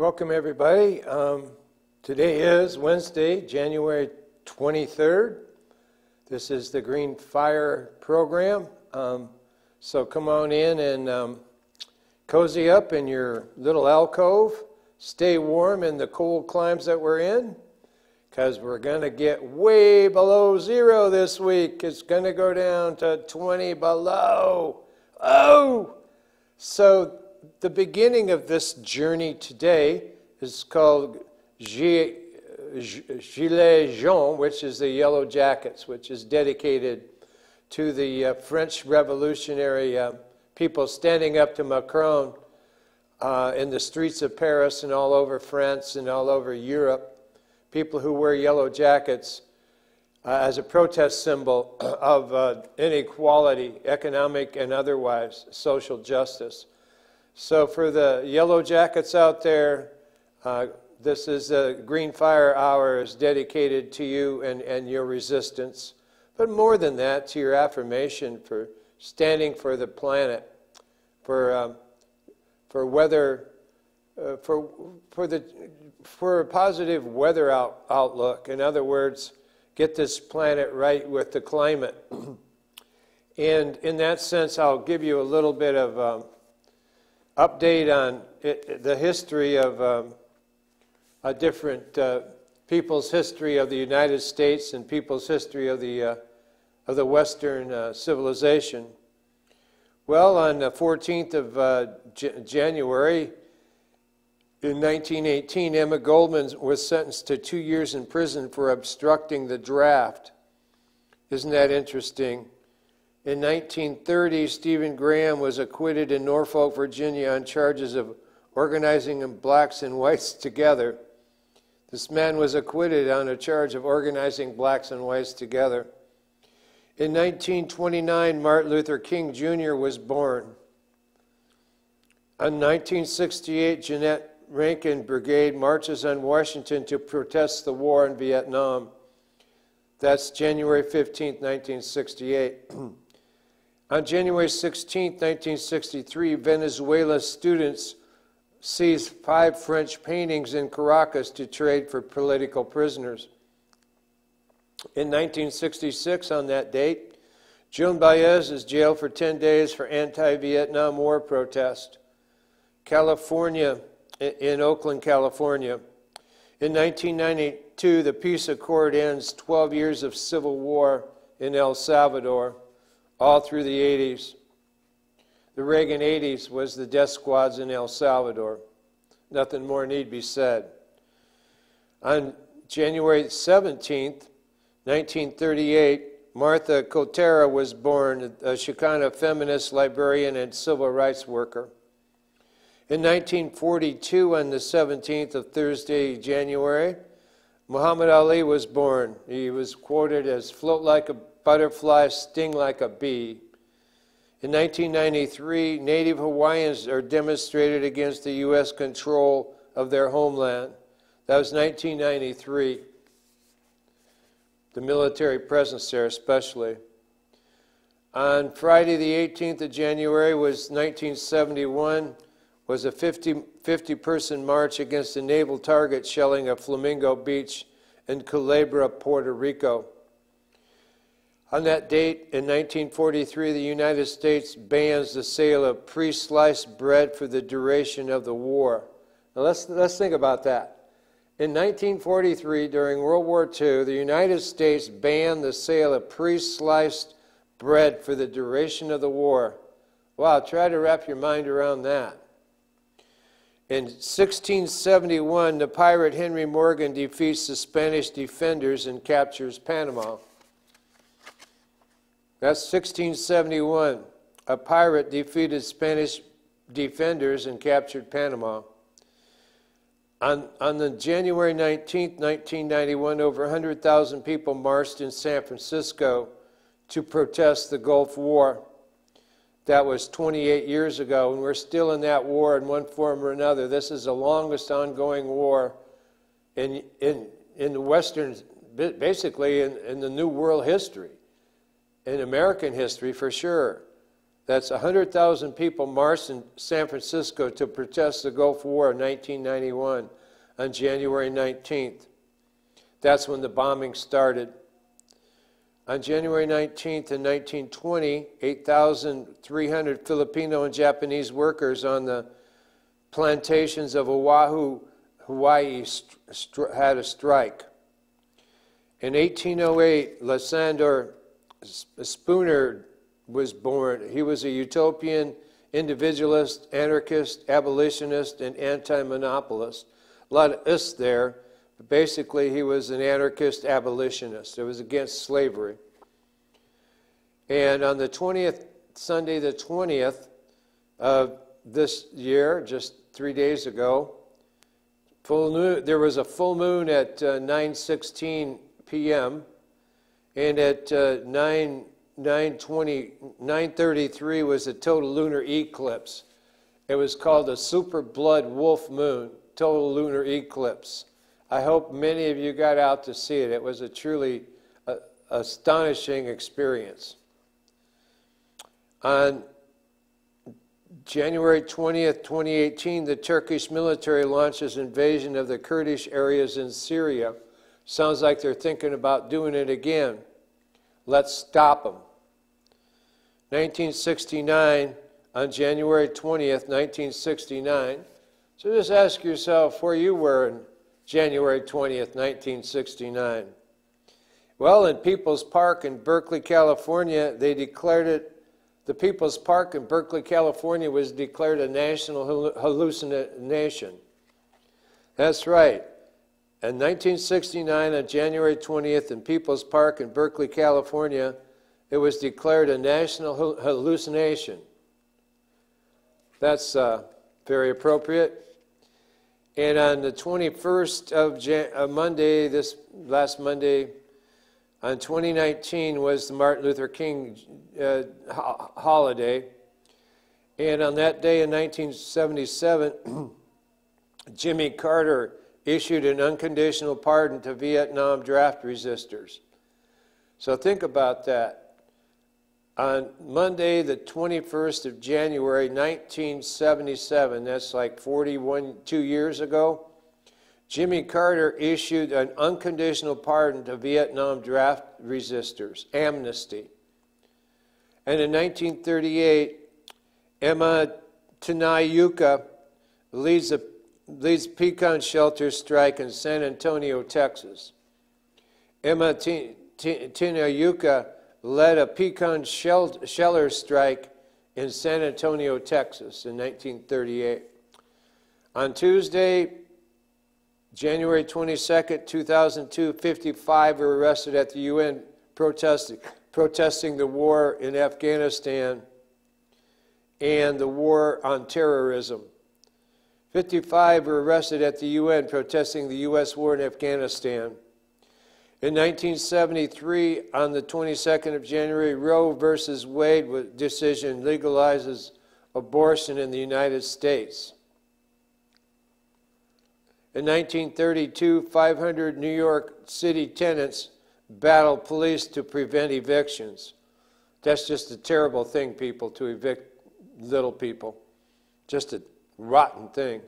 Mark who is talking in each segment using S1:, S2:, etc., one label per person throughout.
S1: Welcome, everybody. Today is Wednesday, January 23rd. This is the Green Fire program. So come on in and cozy up in your little alcove. Stay warm in the cold climes that we're in, because we're going to get way below zero this week. It's going to go down to 20 below. Oh! So the beginning of this journey today is called Gilet Jaune, which is the Yellow Jackets, which is dedicated to the French revolutionary people standing up to Macron in the streets of Paris and all over France and all over Europe. People who wear yellow jackets as a protest symbol of inequality, economic and otherwise, social justice. So for the yellow jackets out there, this is the Green Fire Hour is dedicated to you and your resistance. But more than that, to your affirmation for standing for the planet, for weather, for a positive weather outlook. In other words, get this planet right with the climate. And in that sense, I'll give you a little bit of update on the history of different people's history of the United States and people's history of the Western civilization. Well, on the 14th of January in 1918, Emma Goldman was sentenced to 2 years in prison for obstructing the draft. Isn't that interesting? In 1930, Stephen Graham was acquitted in Norfolk, Virginia on charges of organizing blacks and whites together. This man was acquitted on a charge of organizing blacks and whites together. In 1929, Martin Luther King Jr. was born. In 1968, Jeanette Rankin Brigade marches on Washington to protest the war in Vietnam. That's January 15, 1968. On January 16, 1963, Venezuela students seized 5 French paintings in Caracas to trade for political prisoners. In 1966, on that date, Joan Baez is jailed for 10 days for anti-Vietnam War protest. California, in Oakland, California. In 1992, the peace accord ends 12 years of civil war in El Salvador, all through the 80s. The Reagan 80s was the death squads in El Salvador. Nothing more need be said. On January 17th, 1938, Martha Cotera was born, a Chicana feminist, librarian, and civil rights worker. In 1942, on the 17th of Thursday, January, Muhammad Ali was born. He was quoted as float like a butterfly, sting like a bee. In 1993, Native Hawaiians are demonstrated against the U.S. control of their homeland. That was 1993. The military presence there especially. On Friday the 18th of January was 1971, was a 50-person march against a naval target shelling a Flamingo Beach in Culebra, Puerto Rico. On that date, in 1943, the United States bans the sale of pre-sliced bread for the duration of the war. Now let's think about that. In 1943, during World War II, the United States banned the sale of pre-sliced bread for the duration of the war. Wow, try to wrap your mind around that. In 1671, the pirate Henry Morgan defeats the Spanish defenders and captures Panama. That's 1671. A pirate defeated Spanish defenders and captured Panama. On the January 19th, 1991, over 100,000 people marched in San Francisco to protest the Gulf War. That was 28 years ago, and we're still in that war in one form or another. This is the longest ongoing war in the Western, basically in the New World history. In American history, for sure. That's 100,000 people marched in San Francisco to protest the Gulf War in 1991 on January 19th. That's when the bombing started. On January 19th in 1920, 8,300 Filipino and Japanese workers on the plantations of Oahu, Hawaii, had a strike. In 1808, Lysander Spooner was born. He was a utopian, individualist, anarchist, abolitionist, and anti-monopolist. A lot of us there, but basically he was an anarchist abolitionist. It was against slavery. And on the 20th, Sunday the 20th of this year, just 3 days ago, there was a full moon at 9:16 p.m. and at 9:33 was a total lunar eclipse. It was called a super blood wolf moon, total lunar eclipse. I hope many of you got out to see it. It was a truly astonishing experience. On January 20th, 2018, the Turkish military launches invasion of the Kurdish areas in Syria. Sounds like they're thinking about doing it again. Let's stop them. 1969, on January 20th, 1969. So just ask yourself where you were in January 20th, 1969. Well, in People's Park in Berkeley, California, they declared it. The People's Park in Berkeley, California was declared a national hallucination. That's right. In 1969, on January 20th, in People's Park in Berkeley, California, it was declared a national hallucination. That's very appropriate. And on the 21st of Monday, this last Monday, on 2019 was the Martin Luther King holiday. And on that day in 1977, Jimmy Carter issued an unconditional pardon to Vietnam draft resistors. So think about that. On Monday, the 21st of January, 1977, that's like 2 years ago, Jimmy Carter issued an unconditional pardon to Vietnam draft resistors, amnesty. And in 1938, Emma Tenayuka leads pecan shelter strike in San Antonio, Texas. Emma Tenayuka led a pecan shelter strike in San Antonio, Texas in 1938. On Tuesday, January 22nd, 2002, 55 were arrested at the UN protesting the war in Afghanistan and the war on terrorism. 55 were arrested at the UN protesting the U.S. war in Afghanistan. In 1973, on the 22nd of January, Roe versus Wade decision legalizes abortion in the United States. In 1932, 500 New York City tenants battled police to prevent evictions. That's just a terrible thing, people, to evict little people. Just a rotten thing.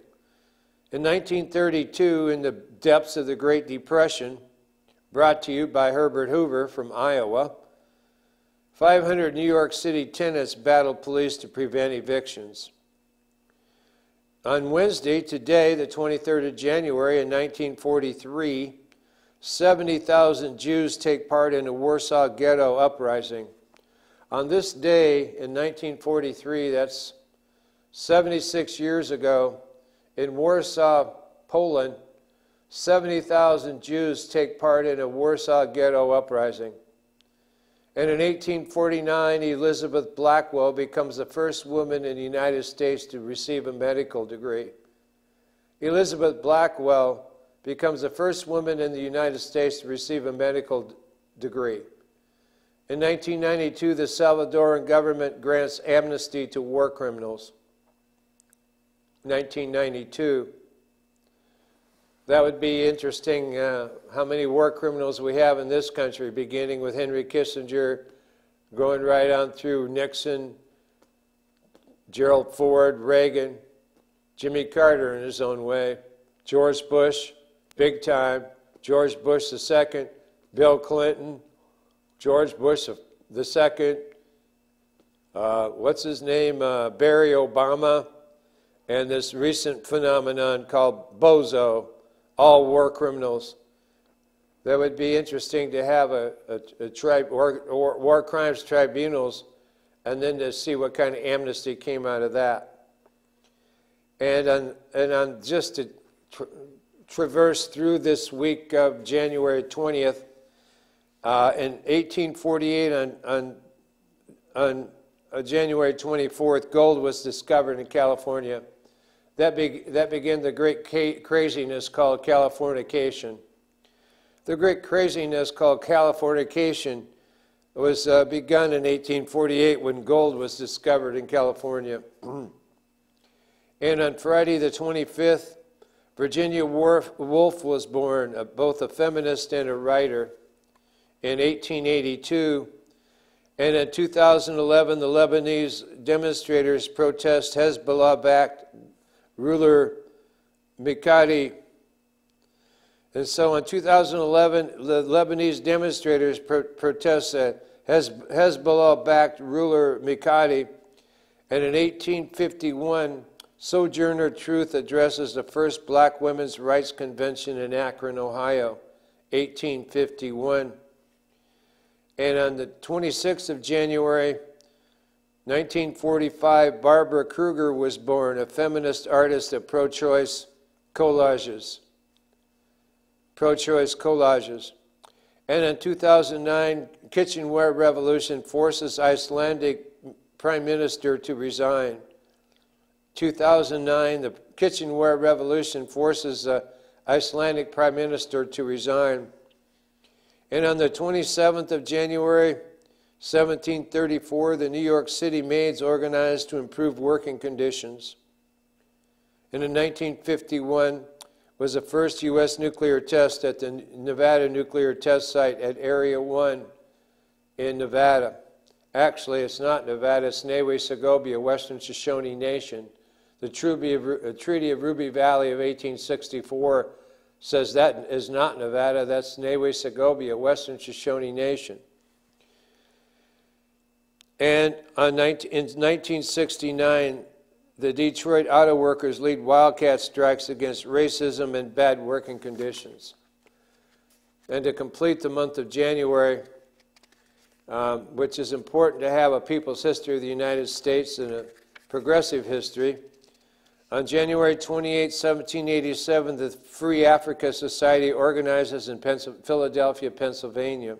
S1: In 1932, in the depths of the Great Depression, brought to you by Herbert Hoover from Iowa, 500 New York City tenants battled police to prevent evictions. On Wednesday, today, the 23rd of January in 1943, 70,000 Jews take part in a Warsaw Ghetto uprising. On this day in 1943, that's 76 years ago, in Warsaw, Poland, 70,000 Jews take part in a Warsaw Ghetto uprising. And in 1849, Elizabeth Blackwell becomes the first woman in the United States to receive a medical degree. Elizabeth Blackwell becomes the first woman in the United States to receive a medical degree. In 1992, the Salvadoran government grants amnesty to war criminals. 1992. That would be interesting how many war criminals we have in this country, beginning with Henry Kissinger, going right on through Nixon, Gerald Ford, Reagan, Jimmy Carter in his own way, George Bush, big time, George Bush II, Bill Clinton, George Bush II, what's his name, Barry Obama, and this recent phenomenon called BOZO, all war criminals. That would be interesting to have war crimes tribunals, and then to see what kind of amnesty came out of that. And just to traverse through this week of January 20th, in 1848 on January 24th, gold was discovered in California. That began the great craziness called Californication. The great craziness called Californication was begun in 1848 when gold was discovered in California. And on Friday the 25th, Virginia Woolf was born, both a feminist and a writer, in 1882. And in 2011, the Lebanese demonstrators protest Hezbollah-backed ruler Mikati. And so in 2011, the Lebanese demonstrators protest Hezbollah-backed ruler Mikati. And in 1851, Sojourner Truth addresses the first Black Women's Rights Convention in Akron, Ohio, 1851. And on the 26th of January, 1945, Barbara Kruger was born, a feminist artist of pro-choice collages. Pro-choice collages. And in 2009, kitchenware revolution forces Icelandic prime minister to resign. 2009, the kitchenware revolution forces Icelandic prime minister to resign. And on the 27th of January, 1734, the New York City maids organized to improve working conditions. And in 1951 was the first U.S. nuclear test at the Nevada nuclear test site at Area 1 in Nevada. Actually, it's not Nevada, it's Nehweh-Segovia, Western Shoshone Nation. The Treaty of Ruby Valley of 1864 says that is not Nevada, that's Nehweh-Segovia, Western Shoshone Nation. And in 1969, the Detroit auto workers lead wildcat strikes against racism and bad working conditions. And to complete the month of January, which is important to have a people's history of the United States and a progressive history, on January 28, 1787, the Free Africa Society organizes in Philadelphia, Pennsylvania.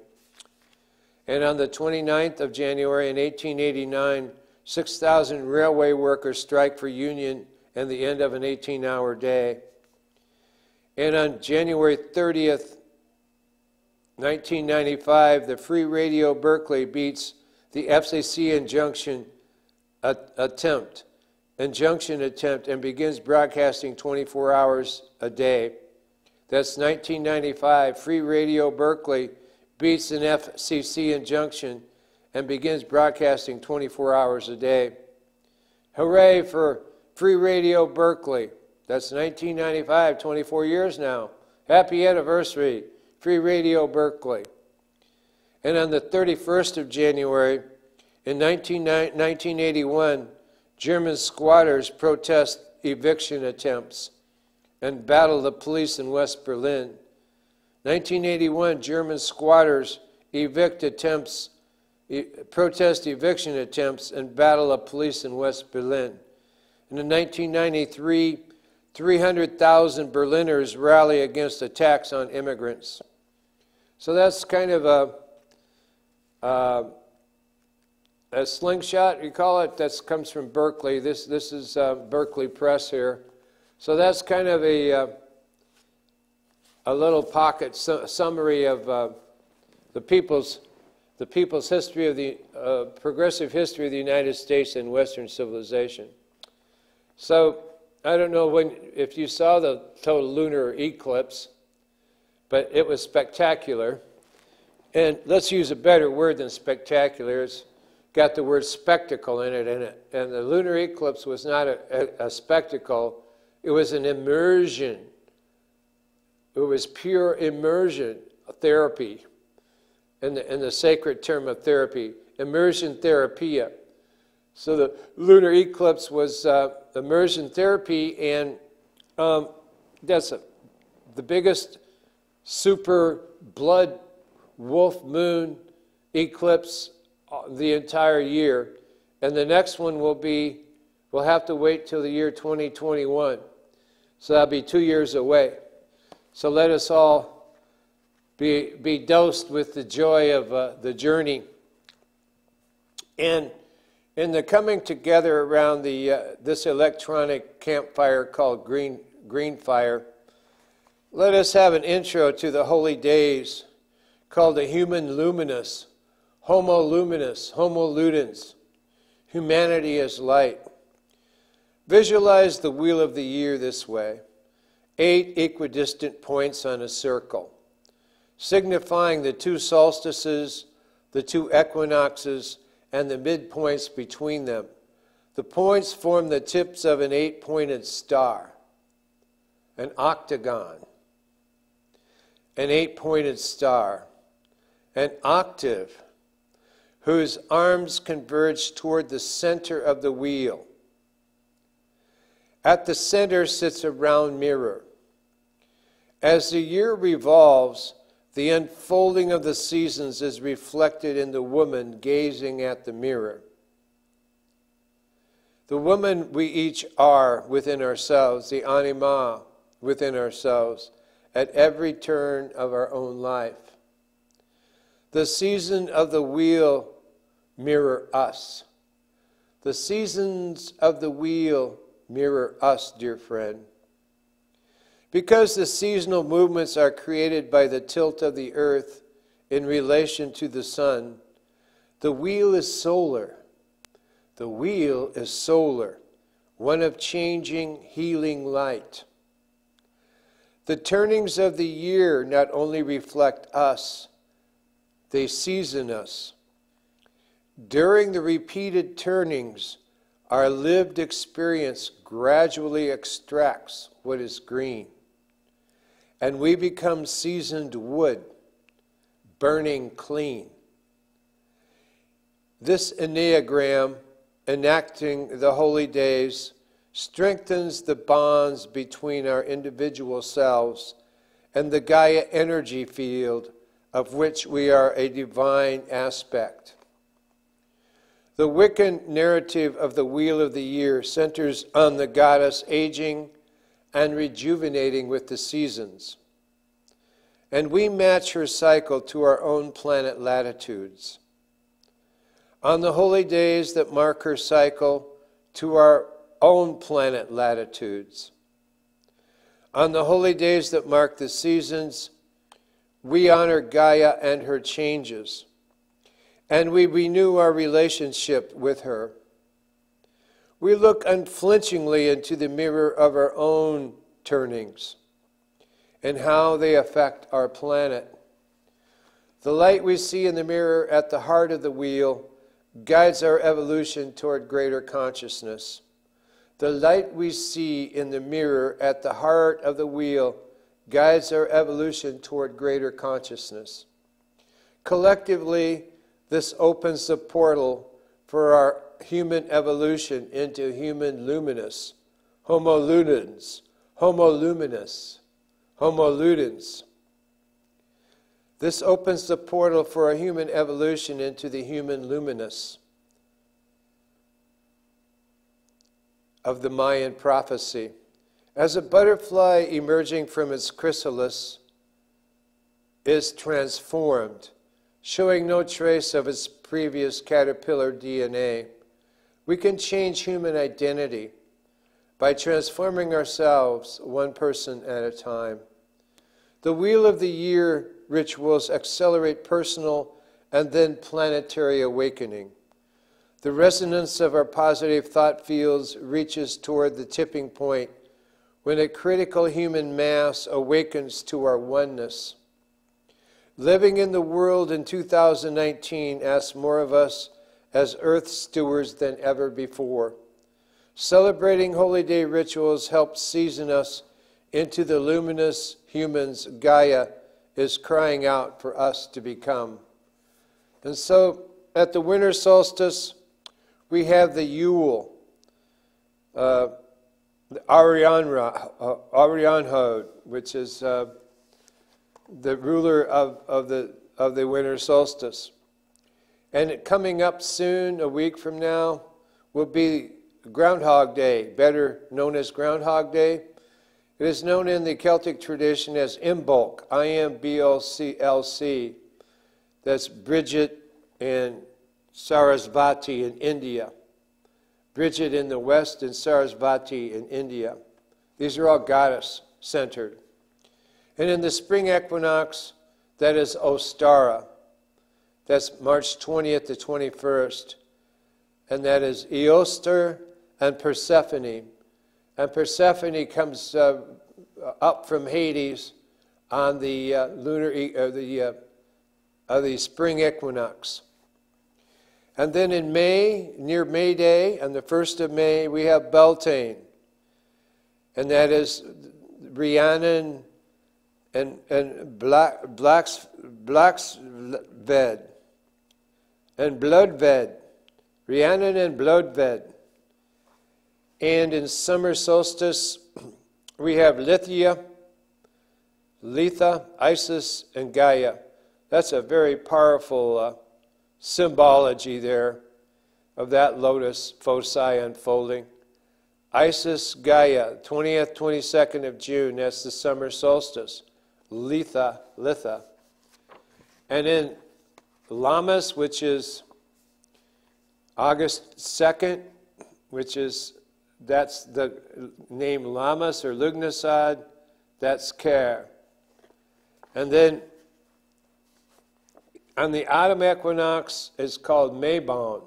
S1: And on the 29th of January in 1889, 6,000 railway workers strike for union and the end of an 18-hour day. And on January 30th, 1995, the Free Radio Berkeley beats the FCC injunction attempt and begins broadcasting 24 hours a day. That's 1995. Free Radio Berkeley beats an FCC injunction and begins broadcasting 24 hours a day. Hooray for Free Radio Berkeley. That's 1995, 24 years now. Happy anniversary, Free Radio Berkeley. And on the 31st of January, in 1981, German squatters protest eviction attempts and battle the police in West Berlin. 1981, German squatters protest eviction attempts and battle of police in West Berlin. And in 1993, 300,000 Berliners rally against attacks on immigrants. So that's kind of a slingshot, you call it, that comes from Berkeley. This is Berkeley Press here. So that's kind of a little pocket summary of the people's history of the progressive history of the United States and Western civilization. So I don't know if you saw the total lunar eclipse, but it was spectacular. And let's use a better word than spectacular. got the word spectacle in it, and the lunar eclipse was not a spectacle, it was an immersion. It was pure immersion therapy, in the sacred term of therapy, immersion therapia. So the lunar eclipse was immersion therapy, and that's the biggest super blood wolf moon eclipse the entire year. And the next one we'll have to wait till the year 2021. So that'll be 2 years away. So let us all be dosed with the joy of the journey. And in the coming together around this electronic campfire called Green Fire, let us have an intro to the holy days called the human luminous, homo luminous, homo ludens, humanity as light. Visualize the wheel of the year this way: 8 equidistant points on a circle, signifying the 2 solstices, the 2 equinoxes, and the midpoints between them. The points form the tips of an 8-pointed star, an octagon, an 8-pointed star, an octave, whose arms converge toward the center of the wheel. At the center sits a round mirror. As the year revolves, the unfolding of the seasons is reflected in the woman gazing at the mirror. The woman we each are within ourselves, the anima within ourselves, at every turn of our own life. The season of the wheel mirror us. The seasons of the wheel mirror us, dear friend. Because the seasonal movements are created by the tilt of the earth in relation to the sun, the wheel is solar. The wheel is solar, one of changing, healing light. The turnings of the year not only reflect us, they season us. During the repeated turnings, our lived experience gradually extracts what is green, and we become seasoned wood, burning clean. This enneagram, enacting the holy days, strengthens the bonds between our individual selves and the Gaia energy field of which we are a divine aspect. The Wiccan narrative of the Wheel of the Year centers on the goddess aging and rejuvenating with the seasons. And we match her cycle to our own planet latitudes. On the holy days that mark her cycle, to our own planet latitudes. On the holy days that mark the seasons, we honor Gaia and her changes, and we renew our relationship with her. We look unflinchingly into the mirror of our own turnings and how they affect our planet. The light we see in the mirror at the heart of the wheel guides our evolution toward greater consciousness. The light we see in the mirror at the heart of the wheel guides our evolution toward greater consciousness. Collectively, this opens the portal for our human evolution into human luminous, homo ludens, homo luminous, homo ludens. This opens the portal for a human evolution into the human luminous of the Mayan prophecy. As a butterfly emerging from its chrysalis is transformed, showing no trace of its previous caterpillar DNA, we can change human identity by transforming ourselves one person at a time. The Wheel of the Year rituals accelerate personal and then planetary awakening. The resonance of our positive thought fields reaches toward the tipping point when a critical human mass awakens to our oneness. Living in the world in 2019 asks more of us as earth stewards than ever before. Celebrating holy day rituals help season us into the luminous humans Gaia is crying out for us to become. And so at the winter solstice, we have the Yule, the Arianhod, which is the ruler of the winter solstice. And coming up soon, a week from now, will be Groundhog Day, better known as Groundhog Day. It is known in the Celtic tradition as Imbolc, I-M-B-O-C-L-C. That's Bridget and Sarasvati in India. Bridget in the west and Sarasvati in India. These are all goddess-centered. And in the spring equinox, that is Ostara. That's March 20th to 21st. And that is Eoster and Persephone. And Persephone comes up from Hades on the the spring equinox. And then in May, near May Day, on the 1st of May, we have Beltane. And that is Rhiannon and Blacksved and Bloodved. Rhiannon and Bloodved. And in summer solstice, we have Letha, Isis, and Gaia. That's a very powerful symbology there of that lotus foci unfolding. Isis, Gaia, 20th, 22nd of June, that's the summer solstice. Letha. And in Lammas, which is August 2nd, that's the name Lammas or Lugnasad, that's Care. And then on the autumn equinox, it's called Mabon,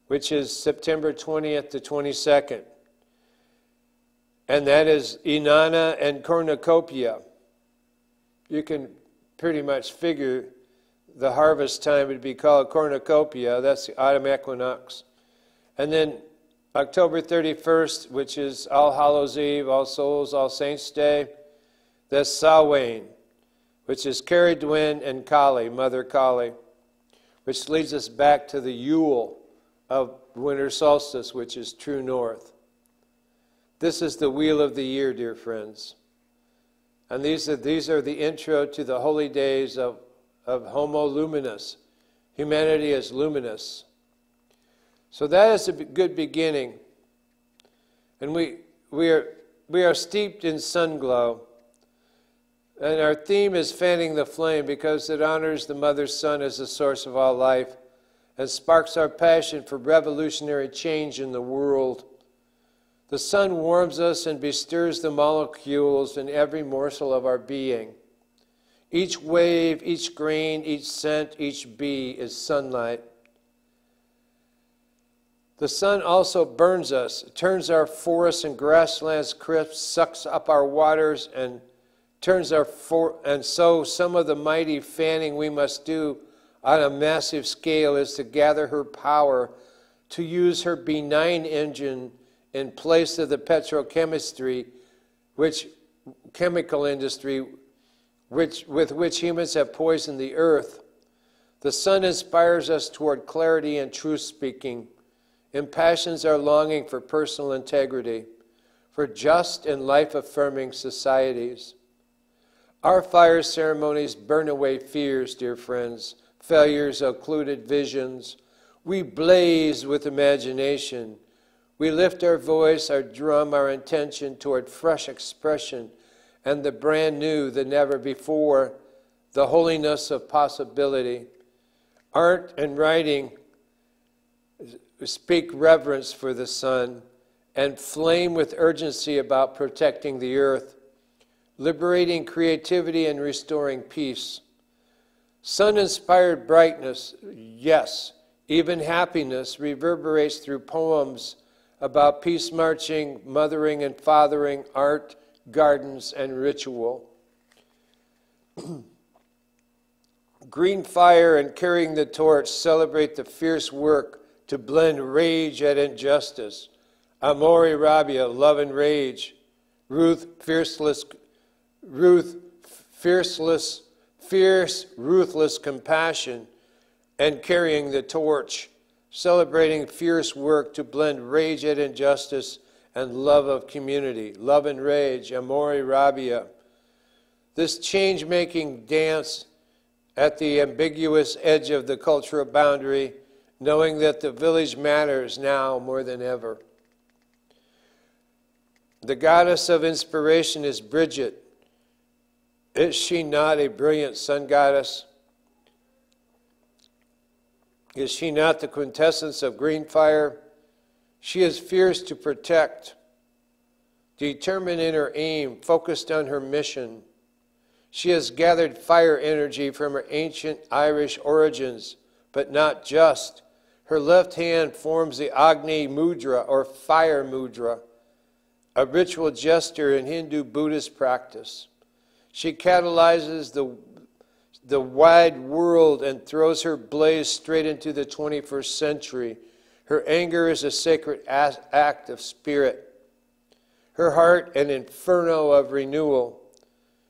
S1: which is September 20th to 22nd. And that is Inanna and Cornucopia. You can pretty much figure the harvest time would be called Cornucopia. That's the autumn equinox. And then October 31st, which is All Hallows Eve, All Souls, All Saints Day, that's Samhain, which is Caridwen and Kali, Mother Kali, which leads us back to the Yule of winter solstice, which is true north. This is the wheel of the year, dear friends. And these are the intro to the holy days of Homo Luminous. Humanity is luminous. So that is a good beginning. And we are steeped in sun glow. And our theme is fanning the flame because it honors the mother sun as the source of all life and sparks our passion for revolutionary change in the world. The sun warms us and bestirs the molecules in every morsel of our being. Each wave, each grain, each scent, each bee is sunlight. The sun also burns us, turns our forests and grasslands crisp, sucks up our waters, and so some of the mighty fanning we must do on a massive scale is to gather her power, to use her benign engine in place of the chemical industry, with which humans have poisoned the earth. The sun inspires us toward clarity and truth-speaking, impassions our longing for personal integrity, for just and life-affirming societies. Our fire ceremonies burn away fears, dear friends, failures, occluded visions. We blaze with imagination. We lift our voice, our drum, our intention toward fresh expression and the brand new, the never before, the holiness of possibility. Art and writing speak reverence for the sun and flame with urgency about protecting the earth, liberating creativity and restoring peace. Sun-inspired brightness, yes, even happiness, reverberates through poems about peace marching, mothering and fathering, art, gardens, and ritual. Green fire and carrying the torch celebrate the fierce work to blend rage and injustice. Amore Rabia, love and rage. Ruth, fierce, ruthless compassion, and carrying the torch, celebrating fierce work to blend rage at injustice and love of community. Love and rage, Amore Rabia. This change-making dance at the ambiguous edge of the cultural boundary, knowing that the village matters now more than ever. The goddess of inspiration is Bridget. Is she not a brilliant sun goddess? Is she not the quintessence of green fire? She is fierce to protect, determined in her aim, focused on her mission. She has gathered fire energy from her ancient Irish origins, but not just. Her left hand forms the Agni Mudra, or fire mudra, a ritual gesture in Hindu Buddhist practice. She catalyzes the wide world and throws her blaze straight into the 21st century. Her anger is a sacred act of spirit. Her heart an inferno of renewal.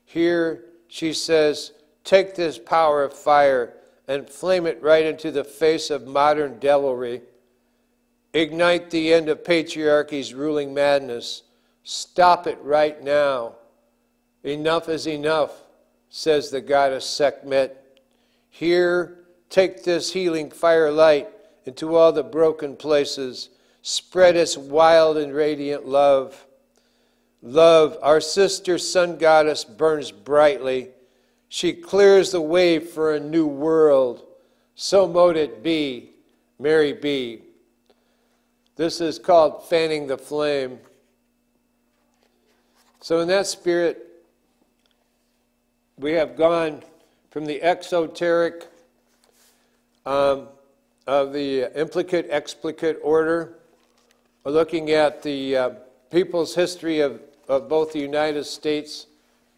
S1: Here she says, take this power of fire and flame it right into the face of modern devilry. Ignite the end of patriarchy's ruling madness. Stop it right now. Enough is enough, says the goddess Sekhmet. Here, take this healing fire light into all the broken places. Spread its wild and radiant love. Love, our sister sun goddess, burns brightly. She clears the way for a new world. So mote it be. Mary be. This is called fanning the flame. So in that spirit, we have gone from the exoteric of the implicate-explicate order, looking at the people's history of both the United States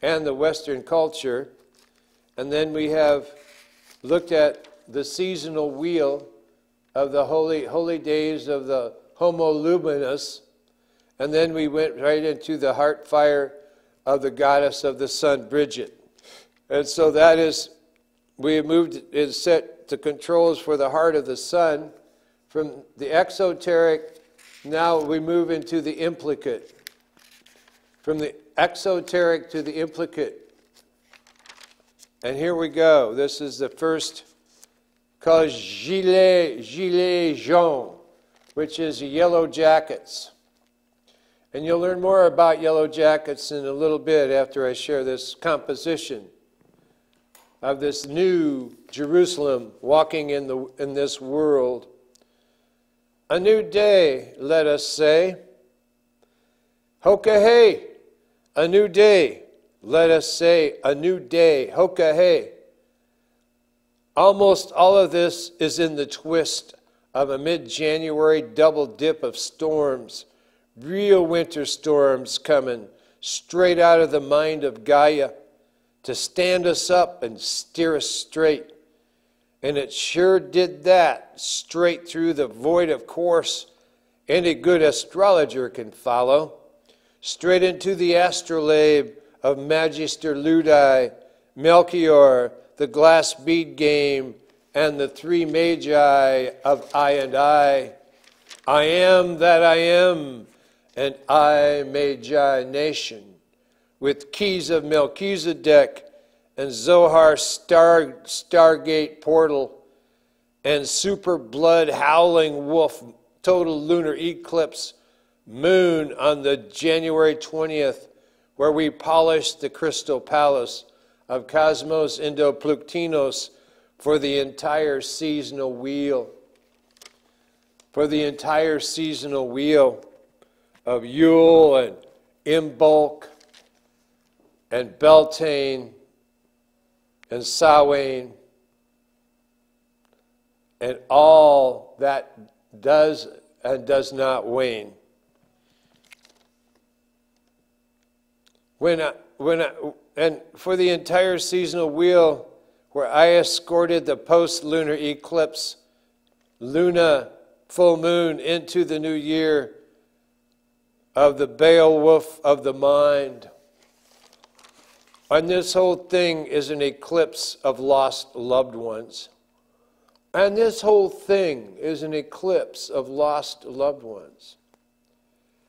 S1: and the Western culture. And then we have looked at the seasonal wheel of the holy days of the Homo Luminous. And then we went right into the heart fire of the goddess of the sun, Bridget. And so that is, we have moved and set the controls for the heart of the sun. From the exoteric, now we move into the implicate. From the exoteric to the implicate. And here we go. This is the first, called Gilet Jaune, which is yellow jackets. And you'll learn more about yellow jackets in a little bit after I share this composition of this new Jerusalem walking in this world. A new day, let us say. Hoka-hey, a new day. Let us say a new day. Hoka-hey. Almost all of this is in the twist of a mid-January double dip of storms. Real winter storms coming straight out of the mind of Gaia to stand us up and steer us straight. And it sure did that, straight through the void of course any good astrologer can follow, straight into the astrolabe of Magister Ludi, Melchior, the glass bead game, and the three magi of I and I. I am that I am, and I Magi Nation, with keys of Melchizedek and Zohar Stargate portal and super blood howling wolf total lunar eclipse moon on the January 20th, where we polished the crystal palace of Cosmos Indo-Pluktinos for the entire seasonal wheel. For the entire seasonal wheel of Yule and Imbolc and Beltane and Samhain and all that does and does not wane. And for the entire seasonal wheel, where I escorted the post-lunar eclipse, Luna full moon, into the new year of the Beowulf of the mind. And this whole thing is an eclipse of lost loved ones. And this whole thing is an eclipse of lost loved ones.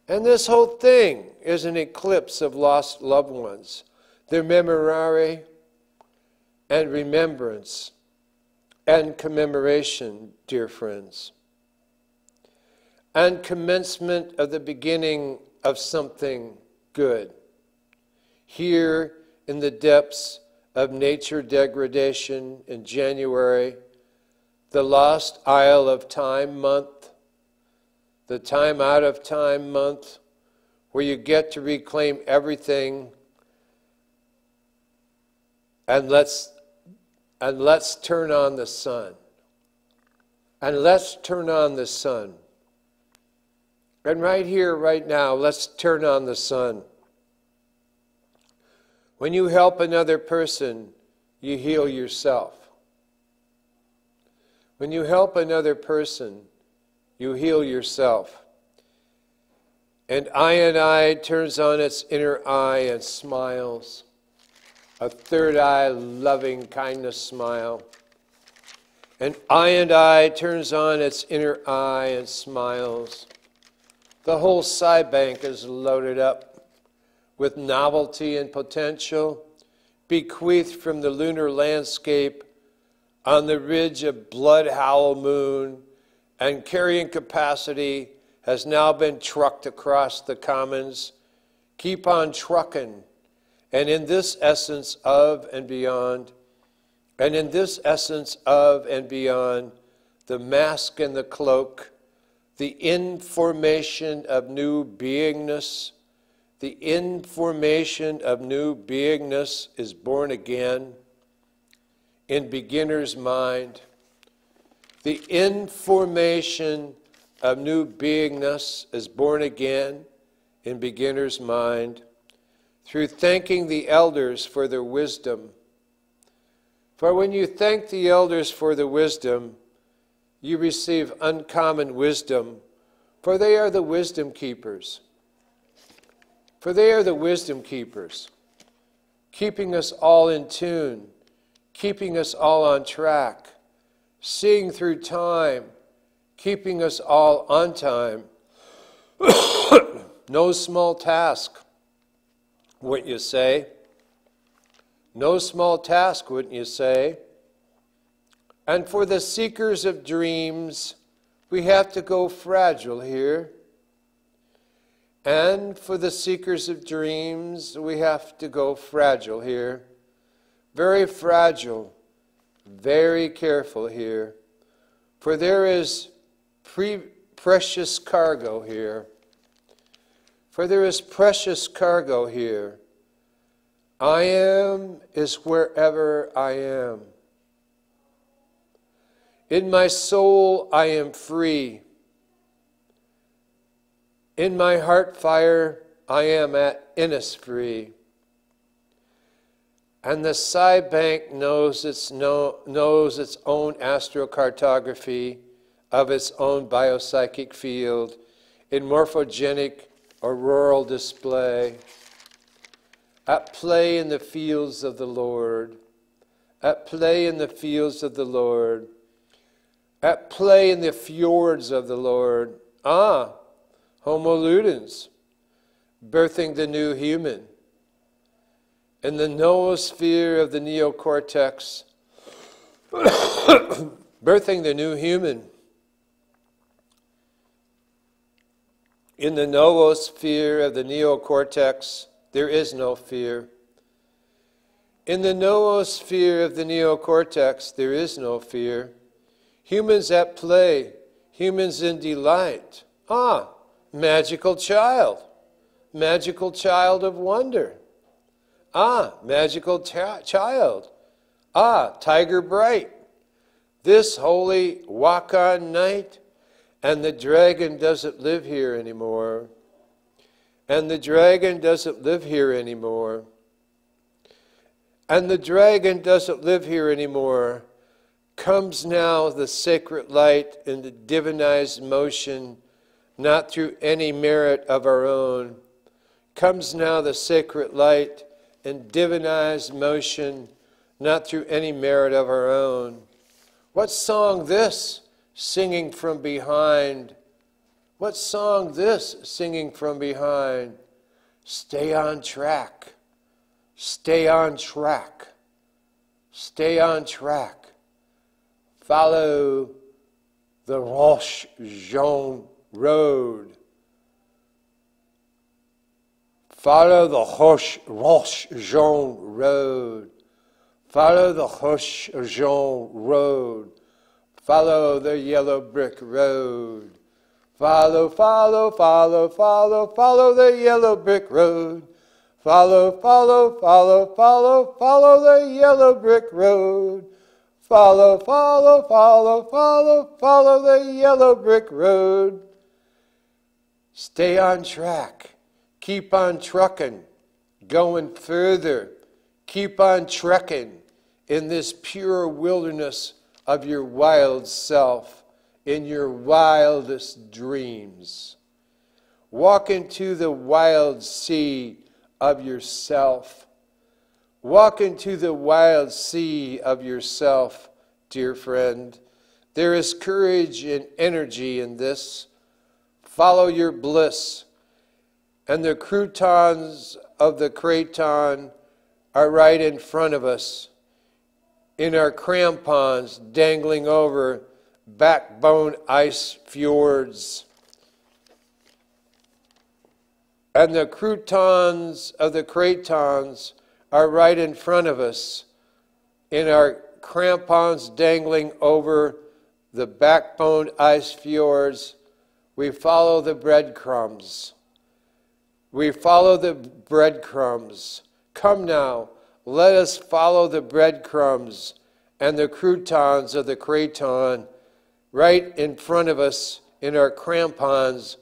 S1: And this whole thing is an eclipse of lost loved ones. Their memorare and remembrance and commemoration, dear friends. And commencement of the beginning of something good. Here in the depths of nature degradation in January, the Lost Isle of Time month, the Time Out of Time month, where you get to reclaim everything, and let's turn on the sun. And let's turn on the sun. And right here, right now, let's turn on the sun. When you help another person, you heal yourself. When you help another person, you heal yourself. And I turns on its inner eye and smiles. A third eye, loving kindness smile. And I turns on its inner eye and smiles. The whole side bank is loaded up with novelty and potential, bequeathed from the lunar landscape on the ridge of blood howl moon, and carrying capacity has now been trucked across the commons. Keep on trucking. And in this essence of and beyond, and in this essence of and beyond, the mask and the cloak, the information of new beingness, the information of new beingness is born again in beginner's mind. The information of new beingness is born again in beginner's mind through thanking the elders for their wisdom. For when you thank the elders for the wisdom, you receive uncommon wisdom, for they are the wisdom keepers. For they are the wisdom keepers, keeping us all in tune, keeping us all on track, seeing through time, keeping us all on time. No small task, wouldn't you say? No small task, wouldn't you say? And for the seekers of dreams, we have to go fragile here. And for the seekers of dreams, we have to go fragile here. Very fragile, very careful here. For there is precious cargo here. For there is precious cargo here. I am is wherever I am. In my soul, I am free. In my heart fire, I am at Innisfree. And the Psi Bank knows its own astrocartography of its own biopsychic field in morphogenic auroral display. At play in the fields of the Lord. At play in the fields of the Lord. At play in the fjords of the Lord. Ah, Homo ludens, birthing the new human. In the noosphere of the neocortex, birthing the new human. In the noosphere of the neocortex, there is no fear. In the noosphere of the neocortex, there is no fear. Humans at play, humans in delight. Ah, magical child of wonder. Ah, magical child. Ah, tiger bright. This holy walk-on night, and the dragon doesn't live here anymore. And the dragon doesn't live here anymore. and the dragon doesn't live here anymore. Comes now the sacred light in the divinized motion, not through any merit of our own. Comes now the sacred light in divinized motion, not through any merit of our own. What song this, singing from behind? What song this, singing from behind? Stay on track. Stay on track. Stay on track. Follow the Jaune road. Follow the Jaune road. Follow the Jaune road. Follow the yellow brick road. Follow, follow, follow, follow, follow the yellow brick road. Follow, follow, follow, follow, follow the yellow brick road. Follow, follow, follow, follow, follow the yellow brick road. Stay on track. Keep on trucking, going further. Keep on trekking in this pure wilderness of your wild self, in your wildest dreams. Walk into the wild sea of yourself. Walk into the wild sea of yourself, dear friend. There is courage and energy in this. Follow your bliss. And the croutons of the craton are right in front of us, in our crampons dangling over backbone ice fjords. And the croutons of the cratons are right in front of us, in our crampons dangling over the backbone ice fjords. We follow the breadcrumbs. We follow the breadcrumbs. Come now, let us follow the breadcrumbs and the croutons of the craton right in front of us in our crampons,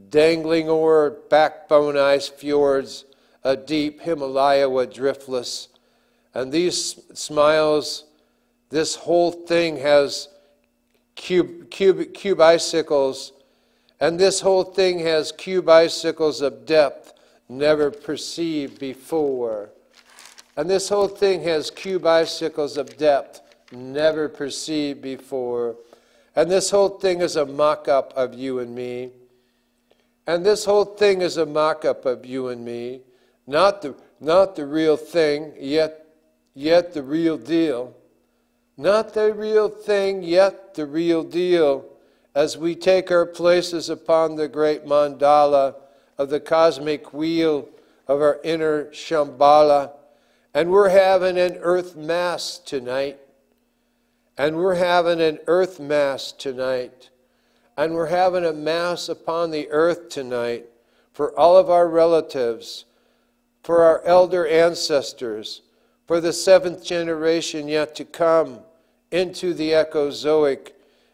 S1: dangling over backbone ice fjords, a deep Himalaya driftless. And these smiles, this whole thing has cube icicles, and this whole thing has cube icicles of depth never perceived before. And this whole thing has cube icicles of depth never perceived before. And this whole thing is a mock-up of you and me. And this whole thing is a mock-up of you and me. Not the real thing, yet the real deal. Not the real thing, yet the real deal. As we take our places upon the great mandala of the cosmic wheel of our inner Shambhala. And we're having an earth mass tonight. And we're having an earth mass tonight. And we're having a mass upon the earth tonight for all of our relatives, for our elder ancestors, for the 7th generation yet to come into the Ecozoic,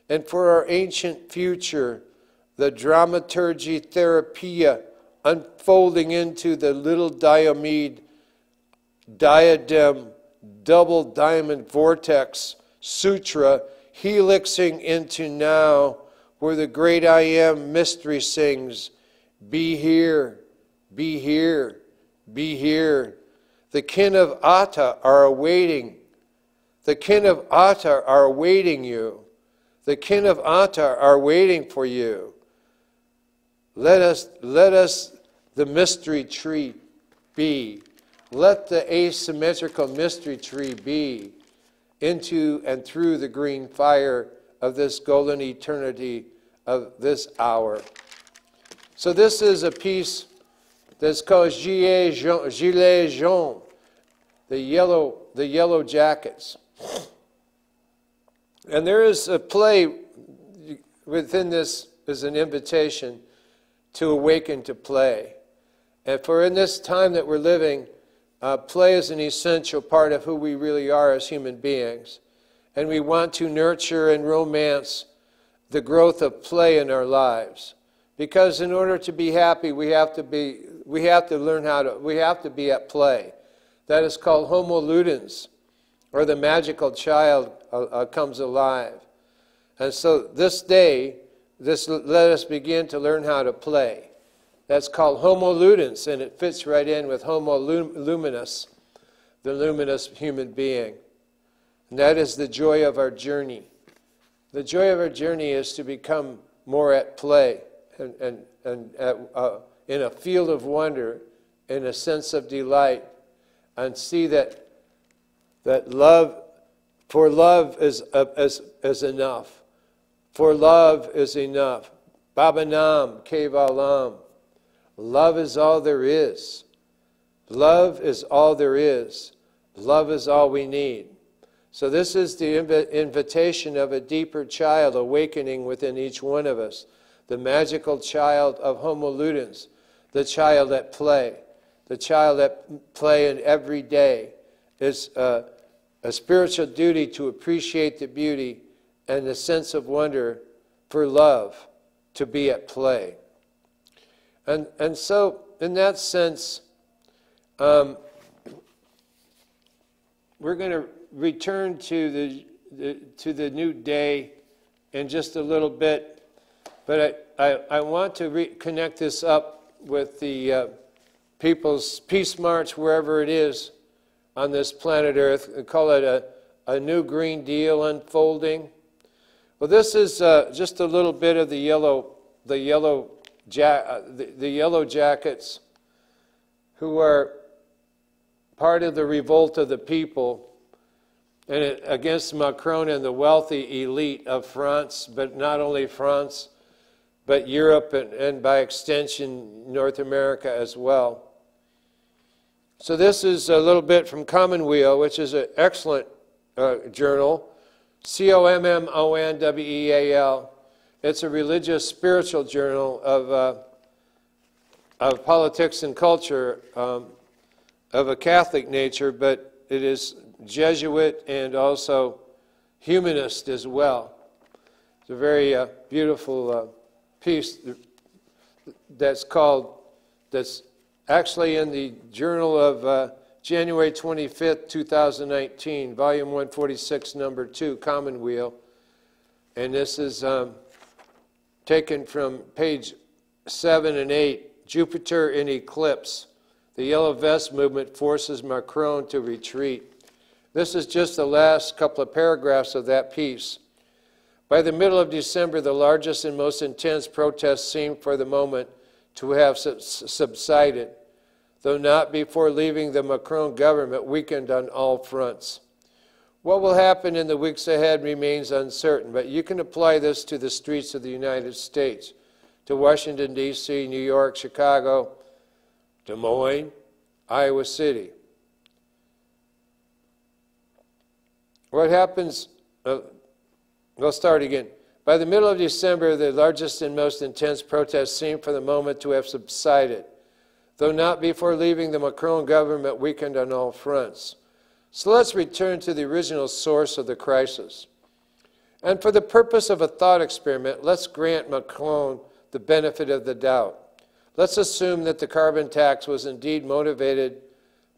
S1: and for our ancient future, the dramaturgy therapia unfolding into the little diadem, double diamond vortex sutra, helixing into now, where the great I Am mystery sings, be here, be here, be here. The kin of Atta are awaiting. The kin of Atta are awaiting you. The kin of Atta are waiting for you. Let us the mystery tree be. Let the asymmetrical mystery tree be into and through the green fire of this golden eternity of this hour. So this is a piece that's called Gilet Jaune, the yellow jackets. And there is a play within this is an invitation to awaken to play. And for in this time that we're living, play is an essential part of who we really are as human beings. And we want to nurture and romance the growth of play in our lives. Because in order to be happy, we have to be at play. That is called Homo Ludens, or the magical child comes alive. And so this day, let us begin to learn how to play. That's called Homo Ludens, and it fits right in with Homo Luminous, the luminous human being. And that is the joy of our journey. The joy of our journey is to become more at play and in a field of wonder, in a sense of delight, and see that love, for love is enough. For love is enough. Babanam kevalam. Love is all there is. Love is all there is. Love is all we need. So this is the invitation of a deeper child awakening within each one of us. The magical child of Homo Ludens. The child at play. The child at play in every day is a spiritual duty to appreciate the beauty and the sense of wonder for love to be at play. And so, in that sense, we're going to return to the new day in just a little bit, but I want to connect this up with the People's Peace March, wherever it is on this planet Earth. We call it a new Green Deal unfolding. Well, this is just a little bit of the yellow jackets who are part of the revolt of the people and against Macron and the wealthy elite of France, but not only France, but Europe and by extension North America as well. So this is a little bit from Commonweal, which is an excellent journal, COMMONWEAL. It's a religious, spiritual journal of politics and culture of a Catholic nature, but it is Jesuit and also humanist as well. It's a very beautiful piece that's actually in the Journal of January 25th, 2019, Volume 146, Number 2, Commonweal. And this is taken from page 7 and 8, Jupiter in Eclipse. The Yellow Vest Movement forces Macron to retreat. This is just the last couple of paragraphs of that piece. By the middle of December, the largest and most intense protests seemed for the moment to have subsided, though not before leaving the Macron government weakened on all fronts. What will happen in the weeks ahead remains uncertain, but you can apply this to the streets of the United States, to Washington, D.C., New York, Chicago, Des Moines, Iowa City. What happens, we'll start again. By the middle of December, the largest and most intense protests seem for the moment to have subsided, though not before leaving the Macron government weakened on all fronts. So let's return to the original source of the crisis. And for the purpose of a thought experiment, let's grant Macron the benefit of the doubt. Let's assume that the carbon tax was indeed motivated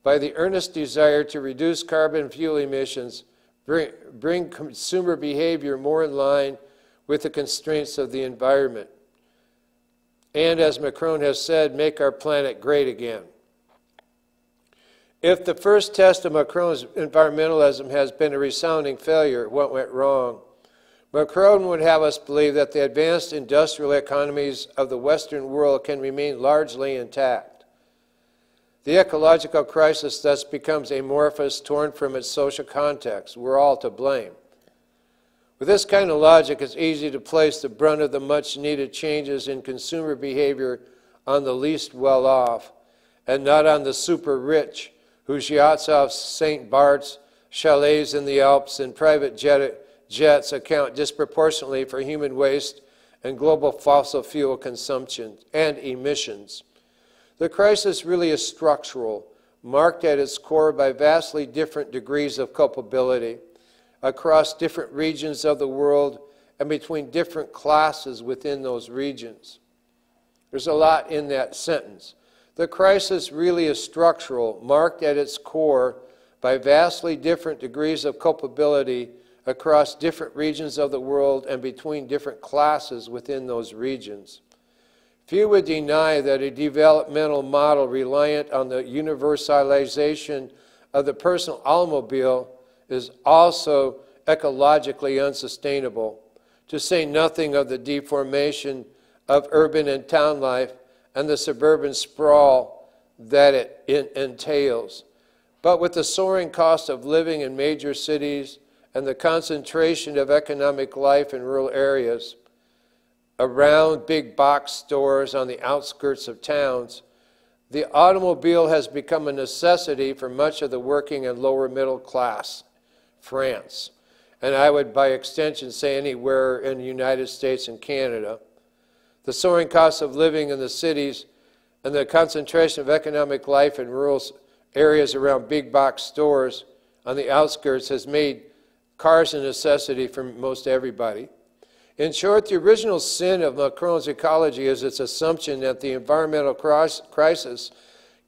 S1: by the earnest desire to reduce carbon fuel emissions, bring consumer behavior more in line with the constraints of the environment, and, as Macron has said, make our planet great again. If the first test of Macron's environmentalism has been a resounding failure, what went wrong? Macron would have us believe that the advanced industrial economies of the Western world can remain largely intact. The ecological crisis thus becomes amorphous, torn from its social context. We're all to blame. With this kind of logic, it's easy to place the brunt of the much-needed changes in consumer behavior on the least well-off, and not on the super-rich, whose yachts off St. Bart's, chalets in the Alps, and private jets account disproportionately for human waste and global fossil fuel consumption and emissions. The crisis really is structural, marked at its core by vastly different degrees of culpability across different regions of the world and between different classes within those regions. There's a lot in that sentence. The crisis really is structural, marked at its core by vastly different degrees of culpability across different regions of the world and between different classes within those regions. Few would deny that a developmental model reliant on the universalization of the personal automobile is also ecologically unsustainable, to say nothing of the deformation of urban and town life and the suburban sprawl that it entails. But with the soaring cost of living in major cities and the concentration of economic life in rural areas, around big box stores on the outskirts of towns, the automobile has become a necessity for much of the working and lower middle class France. And I would, by extension, say anywhere in the United States and Canada. The soaring cost of living in the cities and the concentration of economic life in rural areas around big box stores on the outskirts has made cars a necessity for most everybody. In short, the original sin of Macron's ecology is its assumption that the environmental crisis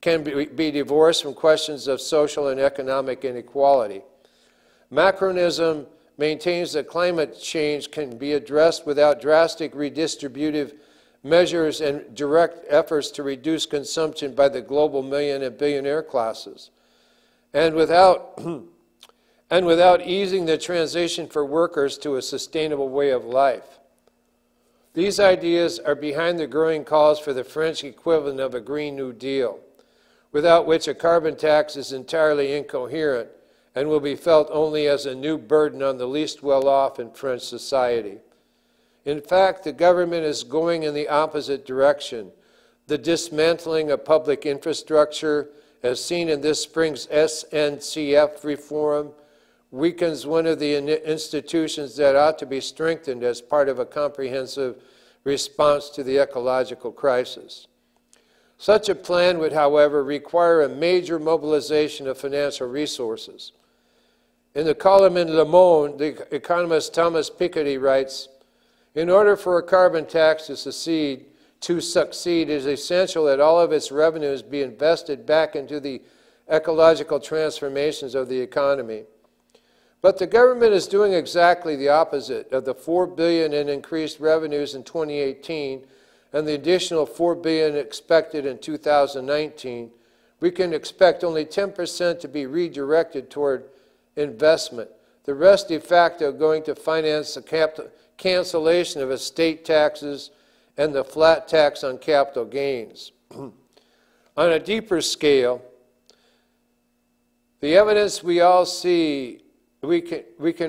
S1: can be divorced from questions of social and economic inequality. Macronism maintains that climate change can be addressed without drastic redistributive measures and direct efforts to reduce consumption by the global million and billionaire classes, and without easing the transition for workers to a sustainable way of life. These ideas are behind the growing calls for the French equivalent of a Green New Deal, without which a carbon tax is entirely incoherent and will be felt only as a new burden on the least well-off in French society. In fact, the government is going in the opposite direction. The dismantling of public infrastructure, as seen in this spring's SNCF reform, weakens one of the institutions that ought to be strengthened as part of a comprehensive response to the ecological crisis. Such a plan would, however, require a major mobilization of financial resources. In the column in Le Monde, the economist Thomas Piketty writes, "In order for a carbon tax to succeed, it is essential that all of its revenues be invested back into the ecological transformations of the economy." But the government is doing exactly the opposite. Of the $4 billion in increased revenues in 2018 and the additional $4 billion expected in 2019, we can expect only 10% to be redirected toward investment. The rest de facto going to finance the cancellation of estate taxes and the flat tax on capital gains. On a deeper scale, the evidence we can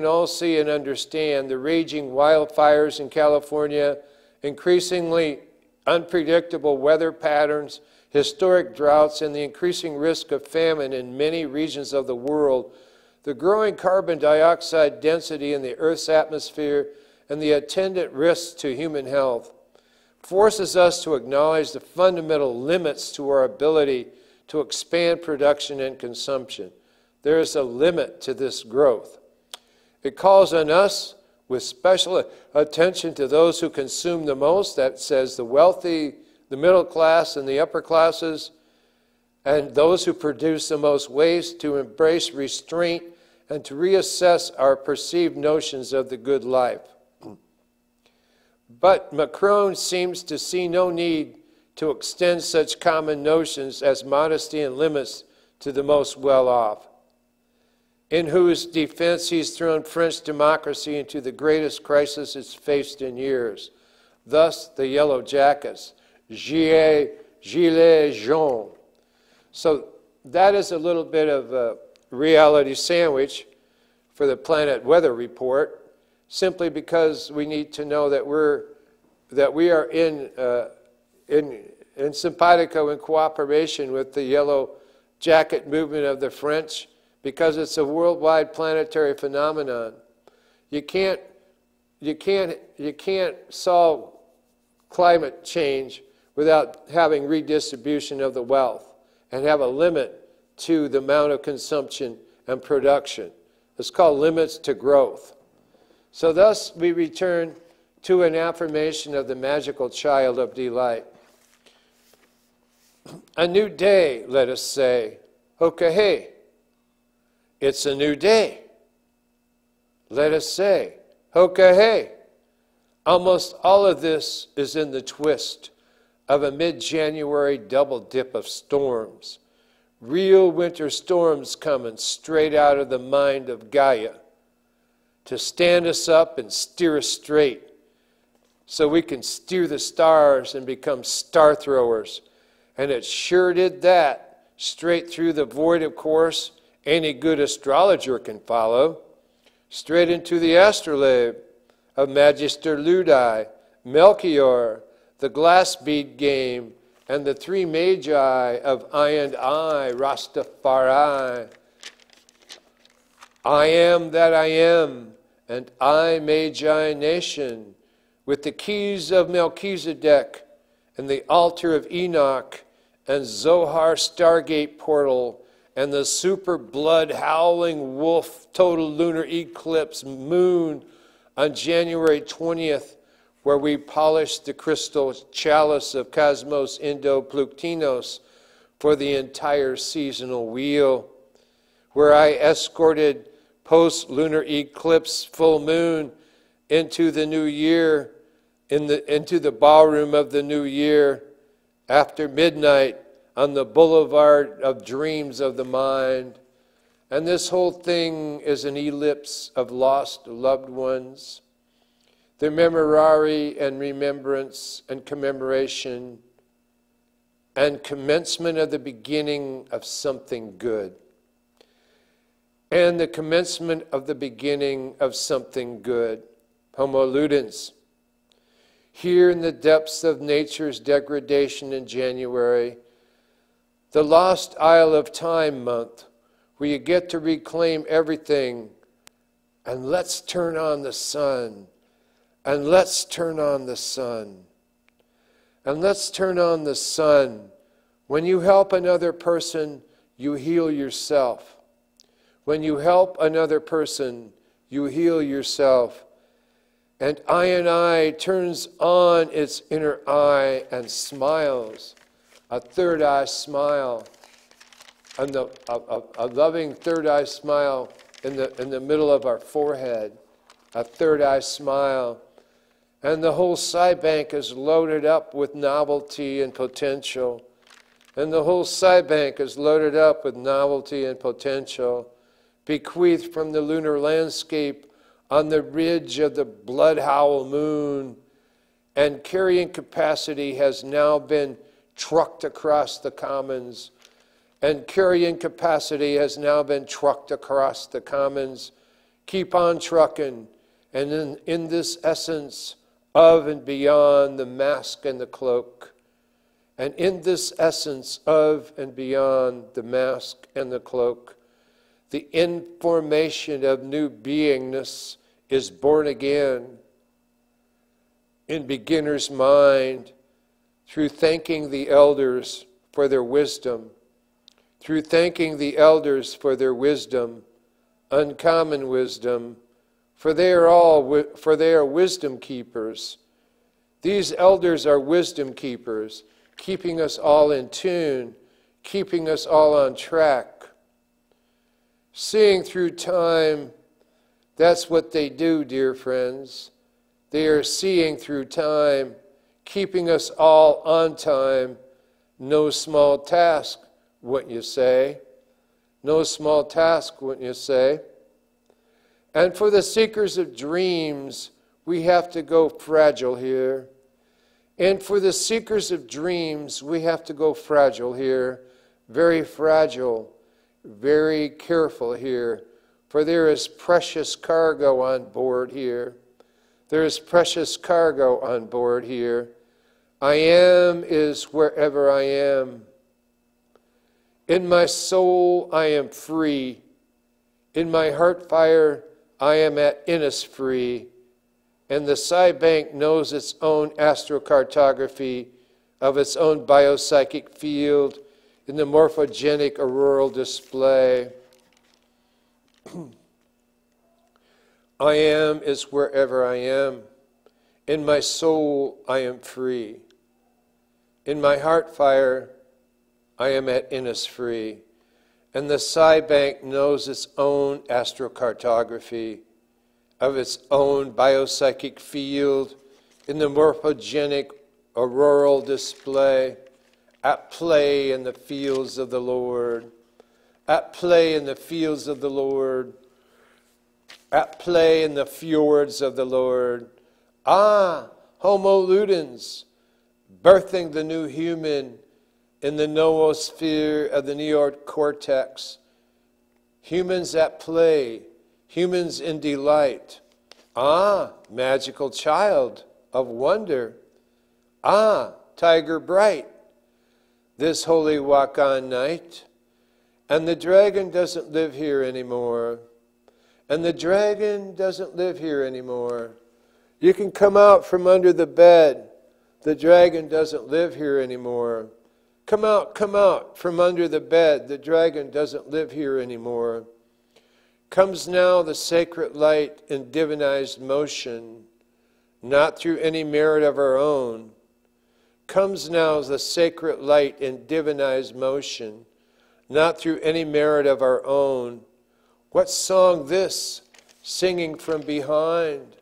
S1: all see and understand, the raging wildfires in California, increasingly unpredictable weather patterns, historic droughts, and the increasing risk of famine in many regions of the world, the growing carbon dioxide density in the Earth's atmosphere, and the attendant risks to human health, forces us to acknowledge the fundamental limits to our ability to expand production and consumption. There is a limit to this growth. It calls on us with special attention to those who consume the most, that says the wealthy, the middle class, and the upper classes, and those who produce the most waste, to embrace restraint and to reassess our perceived notions of the good life. But Macron seems to see no need to extend such common notions as modesty and limits to the most well-off, in whose defense he's thrown French democracy into the greatest crisis it's faced in years. Thus, the yellow jackets, Gilet, Jaune. So that is a little bit of a reality sandwich for the Planet Weather Report, simply because we need to know that we are in simpatico, in cooperation with the yellow jacket movement of the French, because it's a worldwide planetary phenomenon. You can't solve climate change without having redistribution of the wealth and have a limit to the amount of consumption and production. It's called limits to growth. So thus we return to an affirmation of the magical child of delight. A new day, let us say. Hokahe. It's a new day. Let us say. Hokahe. Almost all of this is in the twist of a mid-January double dip of storms. Real winter storms coming straight out of the mind of Gaia to stand us up and steer us straight so we can steer the stars and become star throwers. And it sure did that, straight through the void, of course, any good astrologer can follow, straight into the astrolabe of Magister Ludi, Melchior, the glass bead game, and the three magi of I and I, Rastafari. I am that I am, and I Magi Nation, with the keys of Melchizedek, and the altar of Enoch, and Zohar Stargate portal, and the super blood howling wolf total lunar eclipse moon on January 20th, where we polished the crystal chalice of Cosmos Indo-Pluktinos for the entire seasonal wheel, where I escorted post-lunar eclipse full moon into the new year, into the ballroom of the new year, after midnight on the boulevard of dreams of the mind. And this whole thing is an ellipse of lost loved ones, the memorare and remembrance and commemoration and commencement of the beginning of something good. And the commencement of the beginning of something good. Homo ludens. Here in the depths of nature's degradation in January, the Lost Isle of Time month, where you get to reclaim everything, and let's turn on the sun, and let's turn on the sun, and let's turn on the sun. When you help another person, you heal yourself. When you help another person, you heal yourself. And I turns on its inner eye and smiles, a third eye smile, and a loving third eye smile in the middle of our forehead, a third eye smile. And the whole side bank is loaded up with novelty and potential. And the whole side bank is loaded up with novelty and potential, bequeathed from the lunar landscape on the ridge of the blood howl moon, and carrying capacity has now been trucked across the commons, and carrying capacity has now been trucked across the commons. Keep on trucking, and in this essence of and beyond the mask and the cloak, and in this essence of and beyond the mask and the cloak, the information of new beingness is born again in beginner's mind through thanking the elders for their wisdom, through thanking the elders for their wisdom, uncommon wisdom, for they are wisdom keepers. These elders are wisdom keepers, keeping us all in tune, keeping us all on track. Seeing through time, that's what they do, dear friends. They are seeing through time, keeping us all on time. No small task, wouldn't you say? No small task, wouldn't you say? And for the seekers of dreams, we have to go fragile here. And for the seekers of dreams, we have to go fragile here. Very fragile, very careful here. For there is precious cargo on board here. There is precious cargo on board here. I am is wherever I am. In my soul, I am free. In my heart fire, I am at Innisfree. And the Psi Bank knows its own astrocartography of its own biopsychic field in the morphogenic auroral display. I am is wherever I am. In my soul, I am free. In my heart fire, I am at Innisfree. And the Cybank knows its own astrocartography of its own biopsychic field in the morphogenic auroral display, at play in the fields of the Lord, at play in the fields of the Lord, at play in the fjords of the Lord. Ah, Homo ludens, birthing the new human in the noosphere of the neocortex. Humans at play, humans in delight. Ah, magical child of wonder. Ah, tiger bright, this holy walk-on night. And the dragon doesn't live here anymore. And the dragon doesn't live here anymore. You can come out from under the bed. The dragon doesn't live here anymore. Come out from under the bed. The dragon doesn't live here anymore. Comes now the sacred light in divinized motion, not through any merit of our own. Comes now the sacred light in divinized motion, not through any merit of our own. What song this, singing from behind?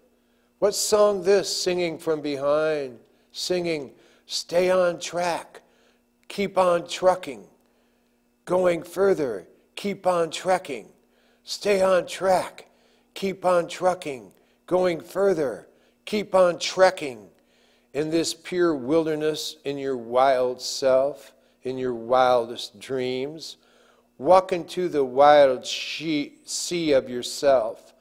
S1: What song this, singing from behind? Singing, stay on track, keep on trucking, going further, keep on trekking. Stay on track, keep on trucking, going further, keep on trekking. In this pure wilderness, in your wild self, in your wildest dreams, walk into the wild sea of yourself.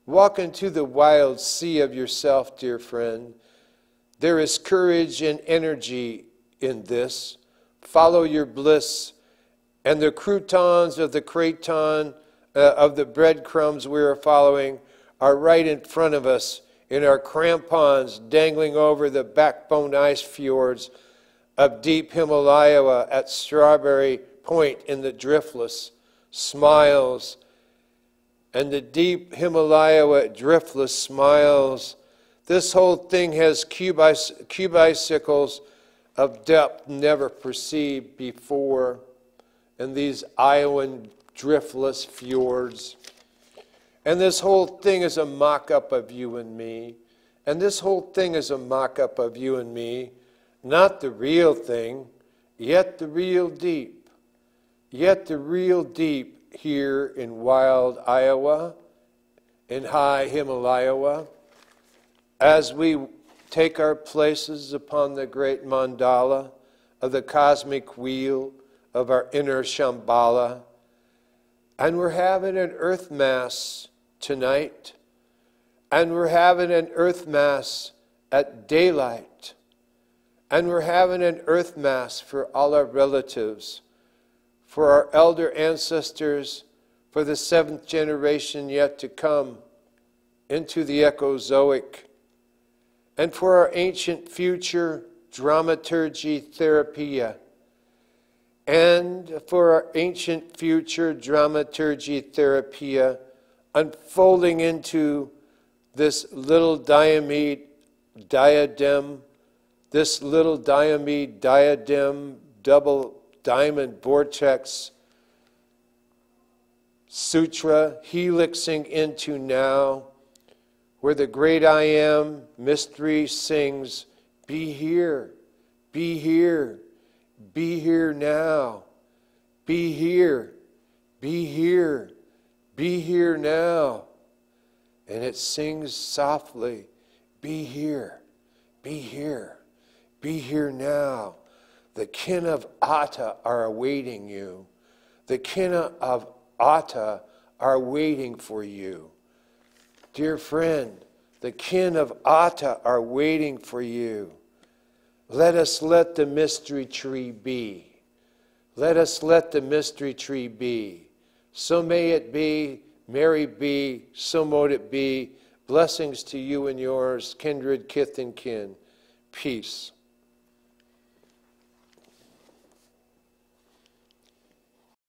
S1: Walk into the wild sea of yourself, dear friend. There is courage and energy in this. Follow your bliss. And the croutons of the craton of the breadcrumbs we are following are right in front of us in our crampons dangling over the backbone ice fjords of deep Himalaya at Strawberry Point in the driftless smiles. And the deep Himalaya driftless smiles. This whole thing has cubicicles of depth never perceived before in these Iowan driftless fjords. And this whole thing is a mock-up of you and me. And this whole thing is a mock-up of you and me. Not the real thing, yet the real deep. Yet the real deep here in wild Iowa, in high Himalaya, as we take our places upon the great mandala of the cosmic wheel of our inner Shambhala. And we're having an earth mass tonight. And we're having an earth mass at daylight. And we're having an earth mass for all our relatives, for our elder ancestors, for the 7th generation yet to come into the Ecozoic, and for our ancient future dramaturgy therapia, and for our ancient future dramaturgy therapia unfolding into this little diadem, this little diadem, double diamond vortex sutra helixing into now, where the great I Am mystery sings, be here, be here, be here now, be here, be here, be here now. And it sings softly, be here, be here, be here now. The kin of Atta are awaiting you. The kin of Atta are waiting for you. Dear friend, the kin of Atta are waiting for you. Let us let the mystery tree be. Let us let the mystery tree be. So may it be, Mary be, so mote it be. Blessings to you and yours, kindred, kith, and kin. Peace.